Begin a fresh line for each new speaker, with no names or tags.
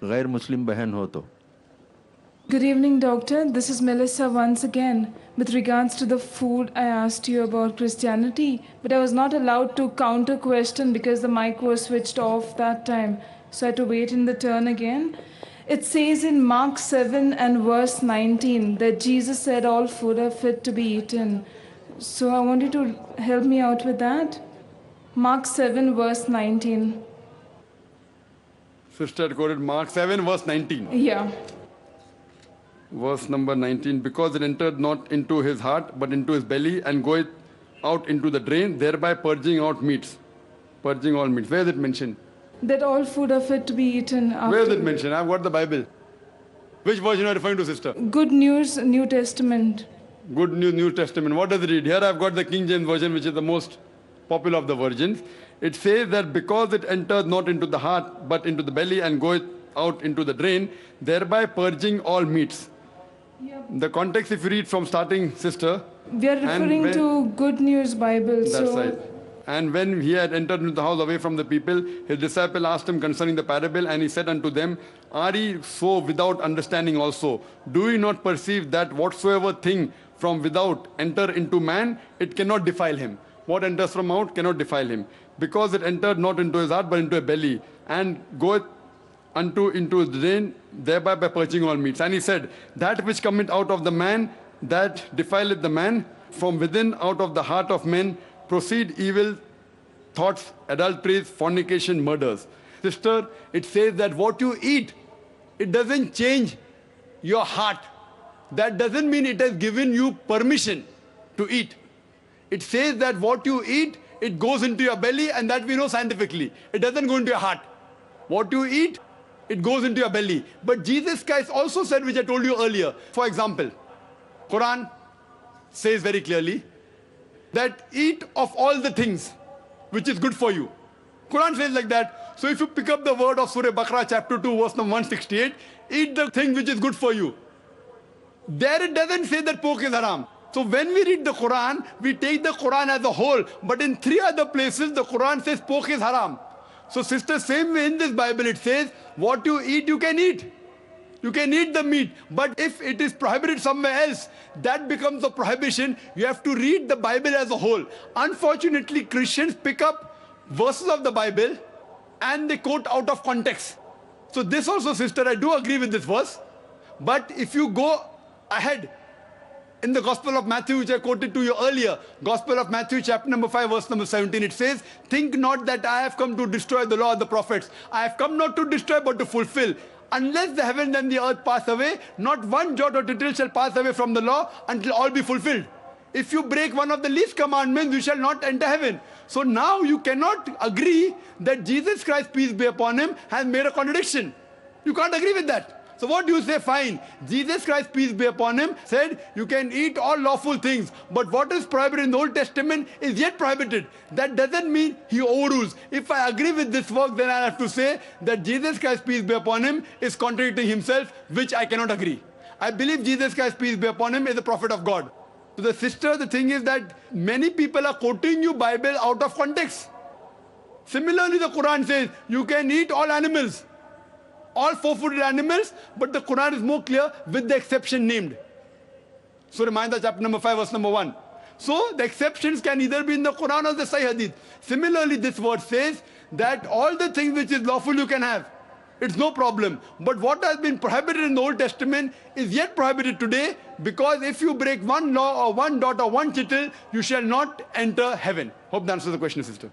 गैर मुस्लिम बहन हो तो।
Good evening, doctor. This is Melissa once again. With regards to the food, I asked you about Christianity, but I was not allowed to counter question because the mic was switched off that time. So I had to wait in the turn again. It says in Mark 7 and verse 19 that Jesus said all food are fit to be eaten. So I want you to help me out with that. Mark 7 verse 19.
Sister had quoted Mark 7 verse 19.
Yeah.
Verse number 19, because it entered not into his heart, but into his belly, and goeth out into the drain, thereby purging out meats. Purging all meats. Where is it mentioned?
That all food are fit to be eaten after.
Where is it mentioned? I've got the Bible. Which version are you referring to, sister?
Good News, New Testament.
Good News, New Testament. What does it read? Here I've got the King James Version, which is the most popular of the versions. It says that because it entered not into the heart, but into the belly, and goeth out into the drain, thereby purging all meats.
Yep.
The context, if you read from starting, sister.
We are referring to Good News Bible.
That's right. And when he had entered into the house away from the people, his disciple asked him concerning the parable, and he said unto them, are ye so without understanding also? Do ye not perceive that whatsoever thing from without enter into man, it cannot defile him? What enters from out cannot defile him. Because it entered not into his heart, but into a belly, and goeth into his drain, thereby by purging all meats. And he said, that which cometh out of the man, that defileth the man. From within, out of the heart of men, proceed evil thoughts, adulteries, fornication, murders. Sister, it says that what you eat, it doesn't change your heart. That doesn't mean it has given you permission to eat. It says that what you eat, it goes into your belly, and that we know scientifically. It doesn't go into your heart. What you eat, it goes into your belly. But Jesus Christ also said, which I told you earlier, for example, Quran says very clearly that eat of all the things which is good for you. Quran says like that. So if you pick up the word of Surah Baqarah chapter 2 verse number 168, eat the thing which is good for you. There it doesn't say that pork is haram. So when we read the Quran, we take the Quran as a whole. But in 3 other places, the Quran says pork is haram. So sister, same way in this Bible it says, what you eat, you can eat. You can eat the meat. But if it is prohibited somewhere else, that becomes a prohibition. You have to read the Bible as a whole. Unfortunately, Christians pick up verses of the Bible and they quote out of context. So this also, sister, I do agree with this verse. But if you go ahead, in the Gospel of Matthew, which I quoted to you earlier, Gospel of Matthew, chapter number 5, verse number 17, it says, think not that I have come to destroy the law of the prophets. I have come not to destroy, but to fulfill. Unless the heavens and the earth pass away, not one jot or tittle shall pass away from the law until all be fulfilled. If you break one of the least commandments, you shall not enter heaven. So now you cannot agree that Jesus Christ, peace be upon him, has made a contradiction. You can't agree with that. So what do you say? Fine. Jesus Christ, peace be upon him, said you can eat all lawful things. But what is prohibited in the Old Testament is yet prohibited. That doesn't mean he overrules. If I agree with this work, then I have to say that Jesus Christ, peace be upon him, is contradicting himself, which I cannot agree. I believe Jesus Christ, peace be upon him, is the prophet of God. So the sister, the thing is that many people are quoting you Bible out of context. Similarly, the Quran says you can eat all animals. All four-footed animals, but the Quran is more clear with the exception named. Surah Ma'idah chapter number 5 verse number 1. So the exceptions can either be in the Quran or the Sahih Hadith. Similarly, this word says that all the things which is lawful you can have. It's no problem. But what has been prohibited in the Old Testament is yet prohibited today, because if you break one law or one dot or one tittle, you shall not enter heaven. Hope that answers the question, sister.